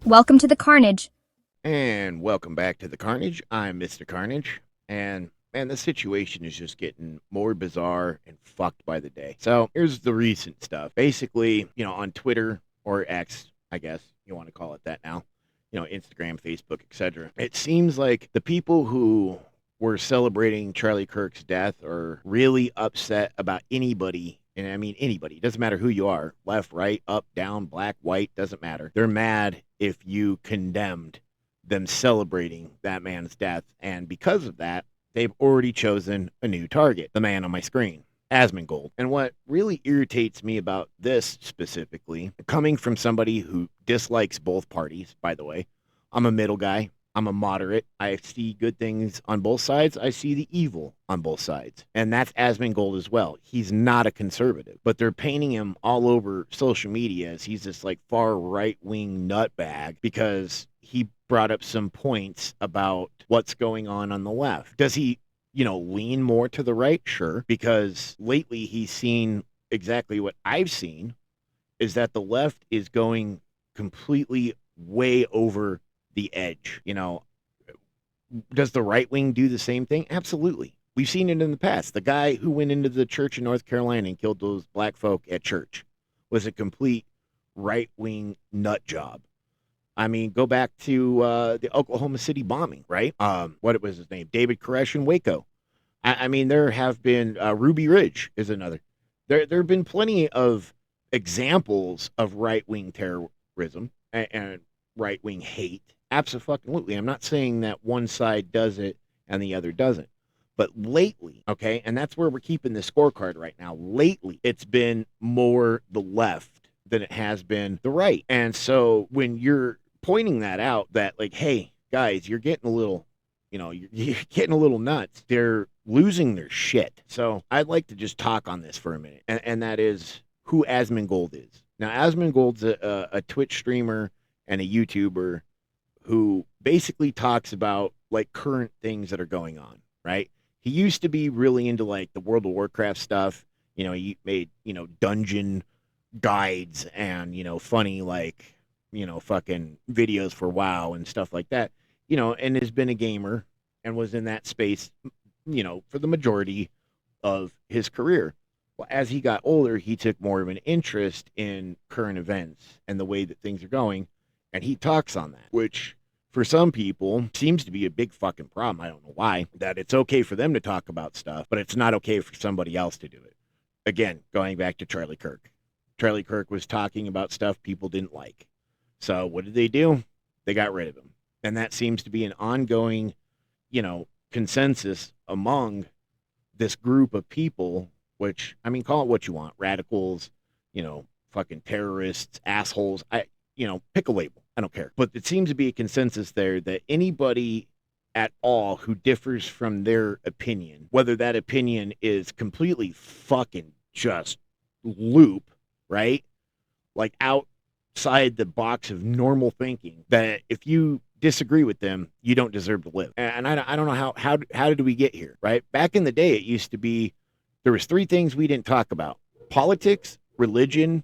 Welcome to the carnage. And welcome back to the Carnage. I'm Mr. Carnage, and man, the situation is just getting more bizarre and fucked by the day. So here's the recent stuff. Basically, on Twitter or X, I guess you want to call it that now, Instagram, Facebook, etc. It seems like the people who were celebrating Charlie Kirk's death are really upset about anybody. And I mean, anybody. It doesn't matter who you are, left, right, up, down, black, white, doesn't matter. They're mad if you condemned them celebrating that man's death. And because of that, they've already chosen a new target, the man on my screen, Asmongold. And what really irritates me about this specifically, coming from somebody who dislikes both parties, by the way, I'm a middle guy. I'm a moderate. I see good things on both sides. I see the evil on both sides. And that's Asmongold as well. He's not a conservative, but they're painting him all over social media as he's this like far right wing nutbag because he brought up some points about what's going on the left. Does he, lean more to the right? Sure. Because lately he's seen exactly what I've seen is that the left is going completely way over the edge. Does the right wing do the same thing? Absolutely. We've seen it in the past. The guy who went into the church in North Carolina and killed those black folk at church was a complete right wing nut job. I mean, go back to the Oklahoma City bombing, right? What was his name? David Koresh in Waco. I mean, there have been Ruby Ridge is another. There have been plenty of examples of right wing terrorism and right wing hate. Absolutely. I'm not saying that one side does it and the other doesn't. But lately, okay, and that's where we're keeping the scorecard right now. Lately, it's been more the left than it has been the right. And so when you're pointing that out, that like, hey, guys, you're getting a little, you're getting a little nuts. They're losing their shit. So I'd like to just talk on this for a minute, and that is who Asmongold is. Now, Asmongold's a Twitch streamer and a YouTuber who basically talks about like current things that are going on, right? He used to be really into like the World of Warcraft stuff. He made, dungeon guides and, funny like, fucking videos for WoW and stuff like that, and has been a gamer and was in that space, for the majority of his career. Well, as he got older, he took more of an interest in current events and the way that things are going. And he talks on that, which for some people seems to be a big fucking problem. I don't know why. That it's okay for them to talk about stuff, but it's not okay for somebody else to do it. Again, going back to Charlie Kirk. Charlie Kirk was talking about stuff people didn't like. So what did they do? They got rid of him. And that seems to be an ongoing, consensus among this group of people, which, I mean, call it what you want. Radicals, fucking terrorists, assholes. Pick a label. I don't care. But it seems to be a consensus there that anybody at all who differs from their opinion, whether that opinion is completely fucking just loop, right? Like outside the box of normal thinking, that if you disagree with them, you don't deserve to live. And I don't know how did we get here, right? Back in the day, it used to be there was three things we didn't talk about: politics, religion,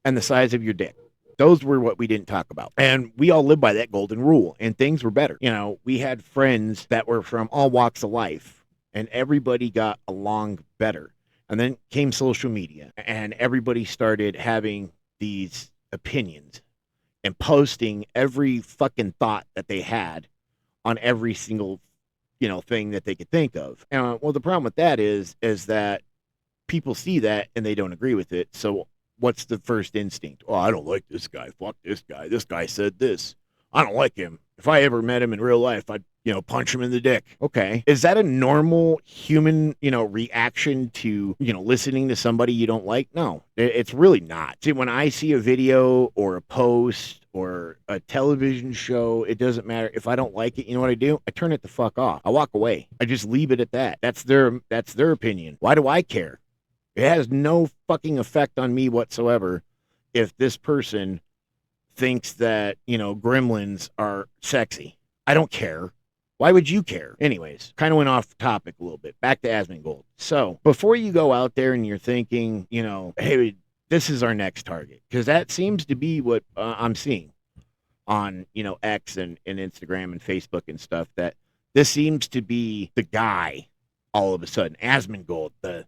and the size of your dick. Those were what we didn't talk about. And we all lived by that golden rule, and things were better. We had friends that were from all walks of life, and everybody got along better. And then came social media, and everybody started having these opinions and posting every fucking thought that they had on every single, thing that they could think of. And well, the problem with that is that people see that and they don't agree with it. So what's the first instinct? Oh, I don't like this guy. Fuck this guy. This guy said this. I don't like him. If I ever met him in real life, I'd, punch him in the dick. Okay. Is that a normal human, reaction to, listening to somebody you don't like? No, it's really not. See, when I see a video or a post or a television show, it doesn't matter. If I don't like it, you know what I do? I turn it the fuck off. I walk away. I just leave it at that. That's their opinion. Why do I care? It has no fucking effect on me whatsoever if this person thinks that, gremlins are sexy. I don't care. Why would you care? Anyways, kind of went off topic a little bit. Back to Asmongold. So before you go out there and you're thinking, hey, this is our next target, because that seems to be what I'm seeing. on, X and Instagram and Facebook and stuff, that this seems to be the guy all of a sudden. Asmongold, the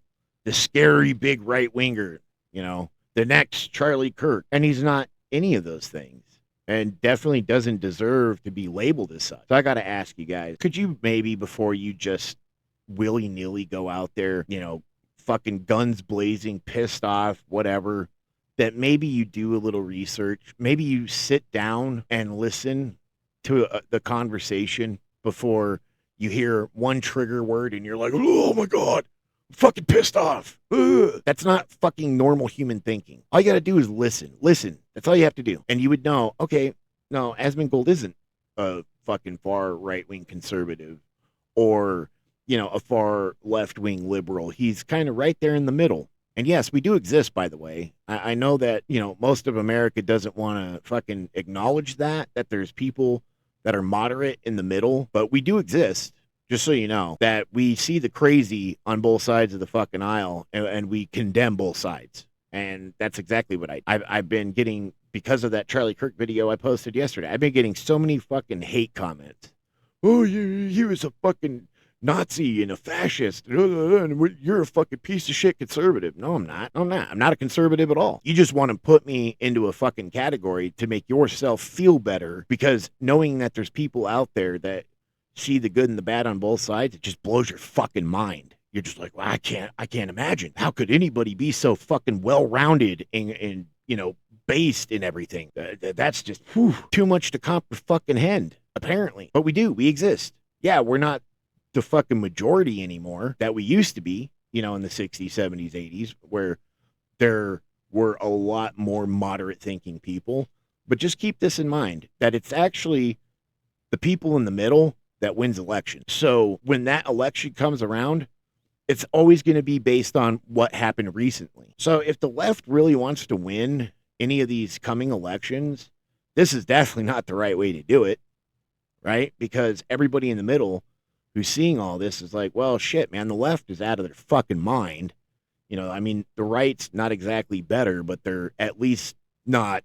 scary big right winger, the next Charlie Kirk. And he's not any of those things. And definitely doesn't deserve to be labeled as such. So I got to ask you guys, could you maybe, before you just willy-nilly go out there, fucking guns blazing, pissed off, whatever, that maybe you do a little research, maybe you sit down and listen to the conversation before you hear one trigger word and you're like, oh my God, I'm fucking pissed off. Ugh. That's not fucking normal human thinking. All you got to do is listen. That's all you have to do. And you would know, okay, no, Asmongold isn't a fucking far right-wing conservative or, a far left-wing liberal. He's kind of right there in the middle. And yes, we do exist, by the way. I know that, most of America doesn't want to fucking acknowledge that there's people that are moderate in the middle, but we do exist. Just so you know, that we see the crazy on both sides of the fucking aisle, and we condemn both sides. And that's exactly what I've been getting because of that Charlie Kirk video I posted yesterday. I've been getting so many fucking hate comments. Oh, he was a fucking Nazi and a fascist, and you're a fucking piece of shit conservative. No, I'm not. I'm not a conservative at all. You just want to put me into a fucking category to make yourself feel better, because knowing that there's people out there that see the good and the bad on both sides, it just blows your fucking mind. You're just like, well, I can't imagine. How could anybody be so fucking well-rounded and based in everything? That's just too much to comprehend, apparently. But we do. We exist. Yeah, we're not the fucking majority anymore that we used to be, in the 60s, 70s, 80s, where there were a lot more moderate thinking people. But just keep this in mind, that it's actually the people in the middle that wins elections. So when that election comes around, it's always going to be based on what happened recently. So if the left really wants to win any of these coming elections, this is definitely not the right way to do it, right? Because everybody in the middle who's seeing all this is like, well, shit, man, the left is out of their fucking mind. The right's not exactly better, but they're at least not,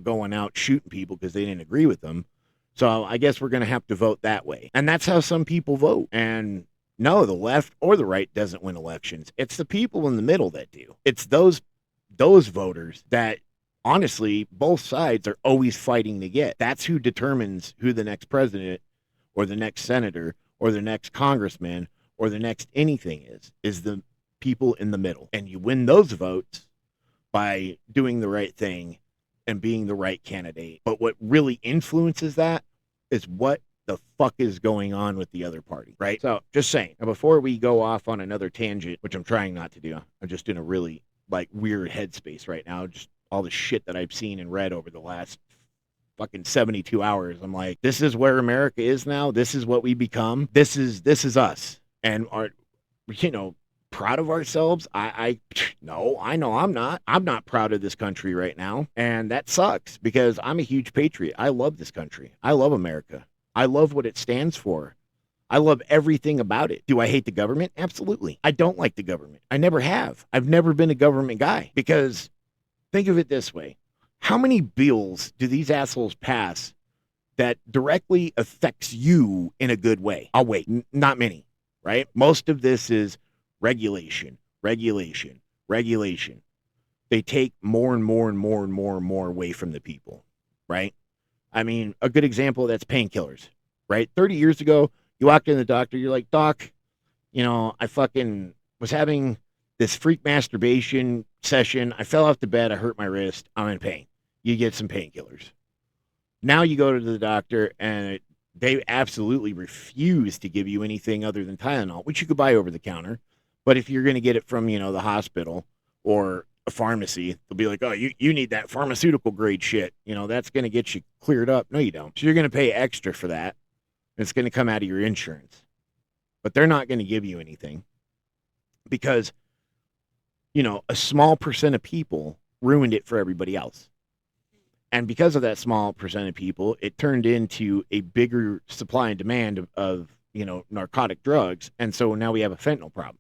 going out shooting people because they didn't agree with them. So I guess we're going to have to vote that way. And that's how some people vote. And no, the left or the right doesn't win elections. It's the people in the middle that do. It's those voters that, honestly, both sides are always fighting to get. That's who determines who the next president or the next senator or the next congressman or the next anything is the people in the middle. And you win those votes by doing the right thing and being the right candidate. But what really influences that is what the fuck is going on with the other party, right? So just saying, now before we go off on another tangent, which I'm trying not to do, I'm just in a really weird headspace right now. Just all the shit that I've seen and read over the last fucking 72 hours. I'm like, this is where America is now. This is what we become. This is us. And are, proud of ourselves? No, I know I'm not. I'm not proud of this country right now. And that sucks because I'm a huge patriot. I love this country. I love America. I love what it stands for. I love everything about it. Do I hate the government? Absolutely. I don't like the government. I never have. I've never been a government guy, because think of it this way. How many bills do these assholes pass that directly affects you in a good way? I'll wait. Not many, right? Most of this is regulation. They take more and more away from the people, right? I mean, a good example of that's painkillers, right? 30 years ago, you walked in the doctor, you're like, Doc, I fucking was having this freak masturbation session. I fell off the bed. I hurt my wrist. I'm in pain. You get some painkillers. Now you go to the doctor and they absolutely refuse to give you anything other than Tylenol, which you could buy over the counter. But if you're going to get it from, the hospital or a pharmacy, they'll be like, oh, you need that pharmaceutical grade shit. That's going to get you cleared up. No, you don't. So you're going to pay extra for that. And it's going to come out of your insurance. But they're not going to give you anything because, a small percent of people ruined it for everybody else. And because of that small percent of people, it turned into a bigger supply and demand of narcotic drugs. And so now we have a fentanyl problem.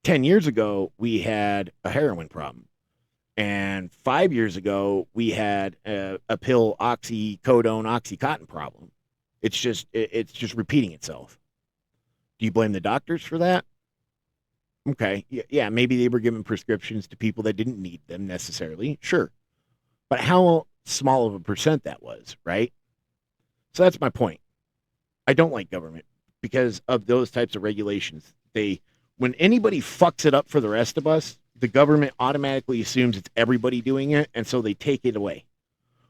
10 years ago, we had a heroin problem. And 5 years ago, we had a pill oxycodone, oxycontin problem. It's just repeating itself. Do you blame the doctors for that? Okay, yeah, maybe they were giving prescriptions to people that didn't need them necessarily. Sure, but how small of a percent that was, right? So that's my point. I don't like government because of those types of regulations. When anybody fucks it up for the rest of us, the government automatically assumes it's everybody doing it, and so they take it away.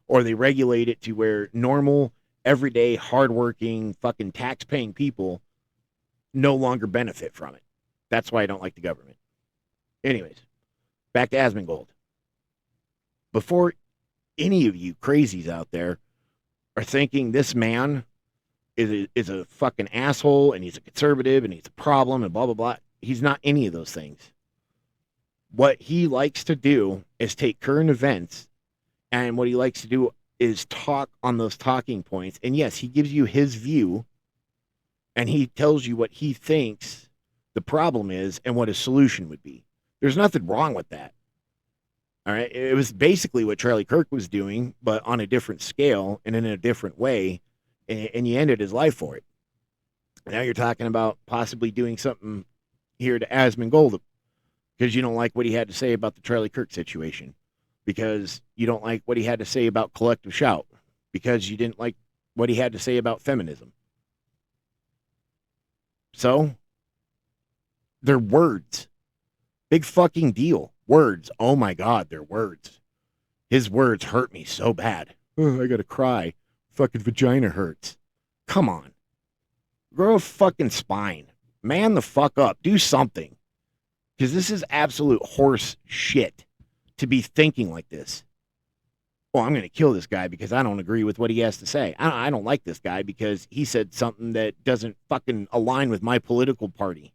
Or they regulate it to where normal, everyday, hardworking, fucking tax-paying people no longer benefit from it. That's why I don't like the government. Anyways, back to Asmongold. Before any of you crazies out there are thinking this man is a fucking asshole and he's a conservative and he's a problem and blah, blah, blah. He's not any of those things. What he likes to do is take current events, and what he likes to do is talk on those talking points. And yes, he gives you his view, and he tells you what he thinks the problem is and what a solution would be. There's nothing wrong with that. All right. It was basically what Charlie Kirk was doing, but on a different scale and in a different way. And you ended his life for it. Now you're talking about possibly doing something here to Asmongold because you don't like what he had to say about the Charlie Kirk situation, because you don't like what he had to say about collective shout, because you didn't like what he had to say about feminism. So, they're words. Big fucking deal. Words. Oh my God, they're words. His words hurt me so bad. Oh, I gotta cry. Fucking vagina hurts. Come on. Grow a fucking spine. Man the fuck up. Do something. Because this is absolute horse shit to be thinking like this. Oh, I'm going to kill this guy because I don't agree with what he has to say. I don't like this guy because he said something that doesn't fucking align with my political party.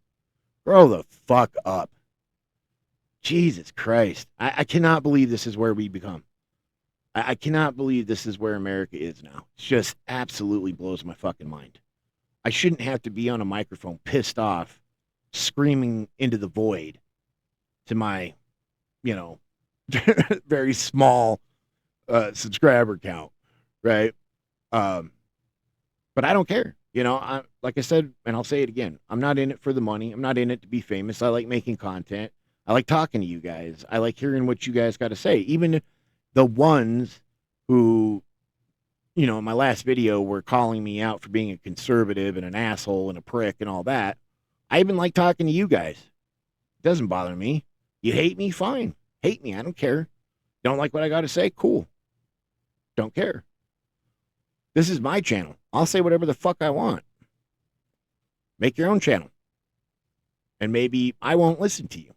Grow the fuck up. Jesus Christ. I cannot believe this is where we become. I cannot believe this is where America is now. It just absolutely blows my fucking mind. I shouldn't have to be on a microphone pissed off, screaming into the void to my, very small subscriber count, right? But I don't care. Like I said, and I'll say it again, I'm not in it for the money. I'm not in it to be famous. I like making content. I like talking to you guys. I like hearing what you guys got to say. Even the ones who, in my last video were calling me out for being a conservative and an asshole and a prick and all that. I even like talking to you guys. It doesn't bother me. You hate me? Fine. Hate me. I don't care. Don't like what I got to say? Cool. Don't care. This is my channel. I'll say whatever the fuck I want. Make your own channel. And maybe I won't listen to you.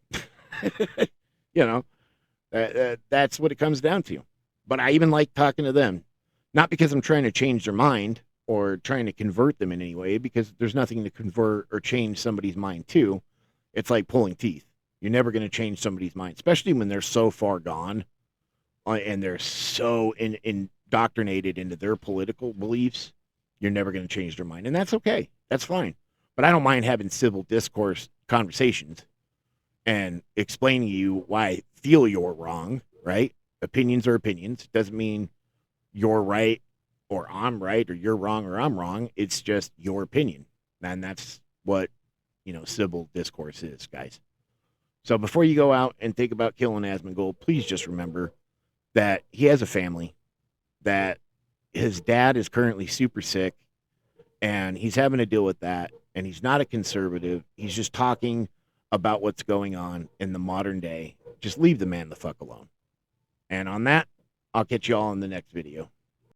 That's what it comes down to. But I even like talking to them. Not because I'm trying to change their mind or trying to convert them in any way, because there's nothing to convert or change somebody's mind to. It's like pulling teeth. You're never going to change somebody's mind, especially when they're so far gone and they're so indoctrinated into their political beliefs. You're never going to change their mind. And that's okay. That's fine. But I don't mind having civil discourse conversations and explaining to you why I feel you're wrong, right? Opinions are opinions. Doesn't mean you're right or I'm right or you're wrong or I'm wrong. It's just your opinion. And that's what, civil discourse is, guys. So before you go out and think about killing Asmongold, please just remember that he has a family, that his dad is currently super sick, and he's having to deal with that. And he's not a conservative. He's just talking about what's going on in the modern day. Just leave the man the fuck alone. And on that, I'll catch you all in the next video.